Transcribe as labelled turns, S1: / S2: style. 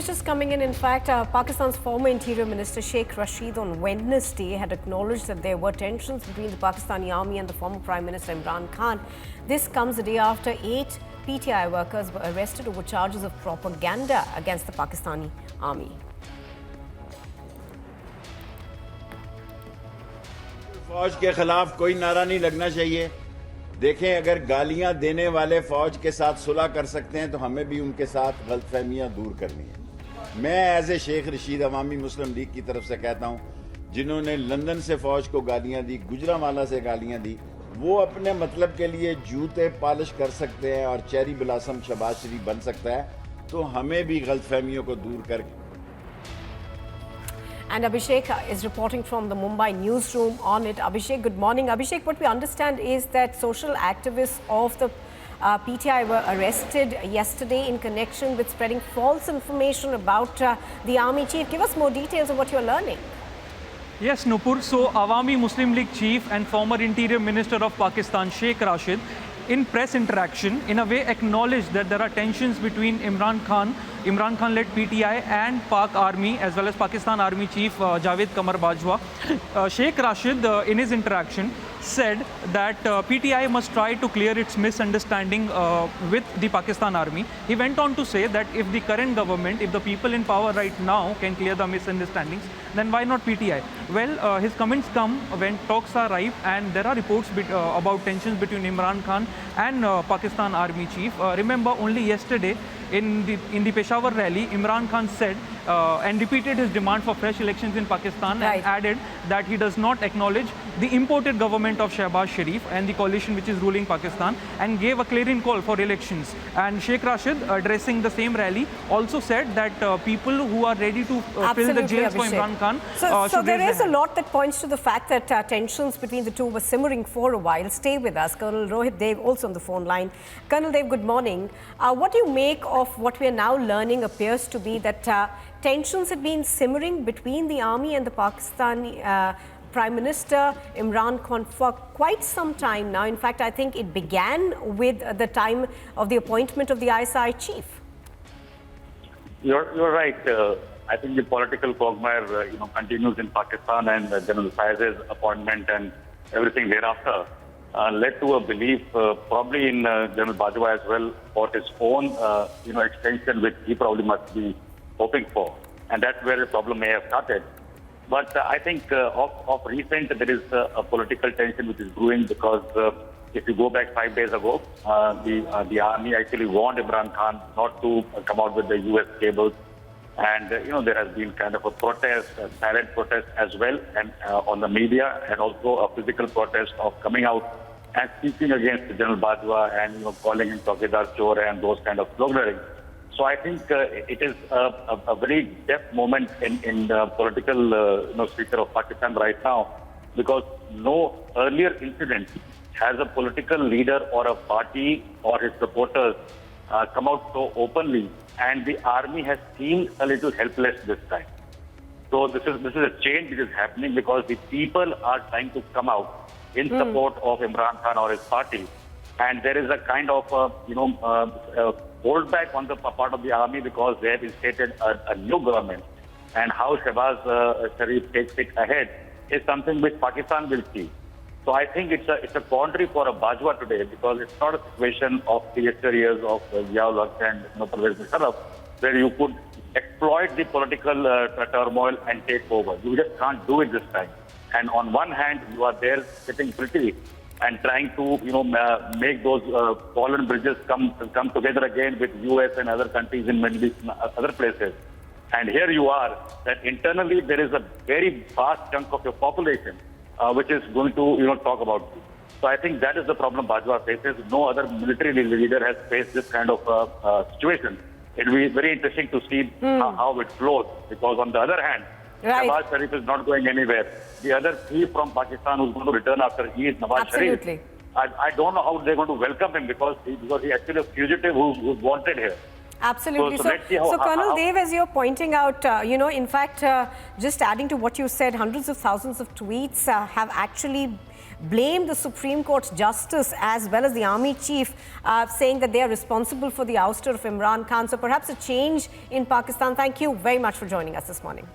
S1: just coming in fact, Pakistan's former Interior Minister Sheikh Rashid on Wednesday had acknowledged that there were tensions between the Pakistani army and the former Prime Minister Imran Khan. This comes a day after 8 PTI workers were arrested over charges of propaganda against the Pakistani army.
S2: फौज के खिलाफ कोई नारा नहीं लगना चाहिए। देखें, अगर गालियां देने वाले फौज के साथ सुलह कर सकते हैं तो हमें भी उनके साथ गलतफहमियां दूर करनी है। मैं एज ए शेख रशीद अवामी मुस्लिम लीग की तरफ से कहता हूं, जिन्होंने लंदन से फौज को गालियां दी, गुजरांवाला से गालियां दी, वो अपने मतलब के लिए जूते पॉलिश कर सकते हैं और चेरी ब्लॉसम शहबाज शरीफ बन सकता है, तो हमें भी गलतफहमियों को दूर करके।
S1: And Abhishek is reporting from the Mumbai newsroom on it. Abhishek, good morning. Abhishek, what we understand is that social activists of the PTI were arrested yesterday in connection with spreading false information about the army chief. Give us more details of what you're learning.
S3: Yes, Nupur. So, Awami Muslim League chief and former Interior Minister of Pakistan, Sheikh Rashid, in press interaction, in a way acknowledged that there are tensions between Imran Khan-led PTI and Pak Army, as well as Pakistan Army Chief Javed Qamar Bajwa. Sheikh Rashid, in his interaction, said that PTI must try to clear its misunderstanding with the Pakistan Army. He went on to say that if the current government, if the people in power right now can clear the misunderstandings, then why not PTI? Well, his comments come when talks are ripe, and there are reports about tensions between Imran Khan and Pakistan Army Chief. Remember, only yesterday in the Peshawar rally, Imran Khan said and repeated his demand for fresh elections in Pakistan, and added that he does not acknowledge the imported government of Shehbaz Sharif and the coalition which is ruling Pakistan, and gave a clarion call for elections. And Sheikh Rashid, addressing the same rally, also said that people who are ready to fill the jails for Imran Khan
S1: so there is a lot that points to the fact that tensions between the two were simmering for a while. Stay with us. Colonel Rohit Dev also on the phone line. Colonel Dev, good morning. What do you make of what we are now learning appears to be that tensions had been simmering between the army and the Pakistani Prime Minister Imran Khan for quite some time now. In fact, I think it began with the time of the appointment of the ISI chief.
S4: You're right. I think the political quagmire continues in Pakistan, and General Fayez's appointment and everything thereafter led to a belief, probably in General Bajwa as well, for his own extension, which he probably must be hoping for, and that's where the problem may have started. But I think of recent there is a political tension which is brewing, because if you go back 5 days ago, the army actually warned Imran Khan not to come out with the US cables, and there has been kind of a protest, a silent protest as well, and on the media, and also a physical protest of coming out and speaking against General Bajwa and calling him Chowkidar Chor and those kind of sloganeering. So I think it is a very deft moment in the political sphere of Pakistan right now, because no earlier incident has a political leader or a party or his supporters come out so openly, and the army has seemed a little helpless this time. So this is a change which is happening, because the people are trying to come out in support of Imran Khan or his party, and there is a kind of hold back on the part of the army, because they have instated a new government, and how Shehbaz Sharif takes it ahead is something which Pakistan will see. So I think it's a quandary for a Bajwa today, because it's not a situation of the yesteryears of Ziaul Haq and Pervez Musharraf, where you could exploit the political turmoil and take over. You just can't do it this time. And on one hand, you are there sitting pretty and trying to make those fallen bridges come together again with US and other countries in Middle East and other places. And here you are, that internally there is a very vast chunk of your population which is going to talk about you. So I think that is the problem Bajwa faces. No other military leader has faced this kind of situation. It will be very interesting to see how it flows, because on the other hand, Shehbaz Sharif is not going anywhere. The other thief from Pakistan who's going to return after he is Nawaz Sharif. I don't know how they're going to welcome him, because he's actually a fugitive who's wanted here.
S1: Absolutely. So Colonel Dev, as you're pointing out, in fact, just adding to what you said, hundreds of thousands of tweets have actually blamed the Supreme Court's justice as well as the army chief, saying that they are responsible for the ouster of Imran Khan. So perhaps a change in Pakistan. Thank you very much for joining us this morning.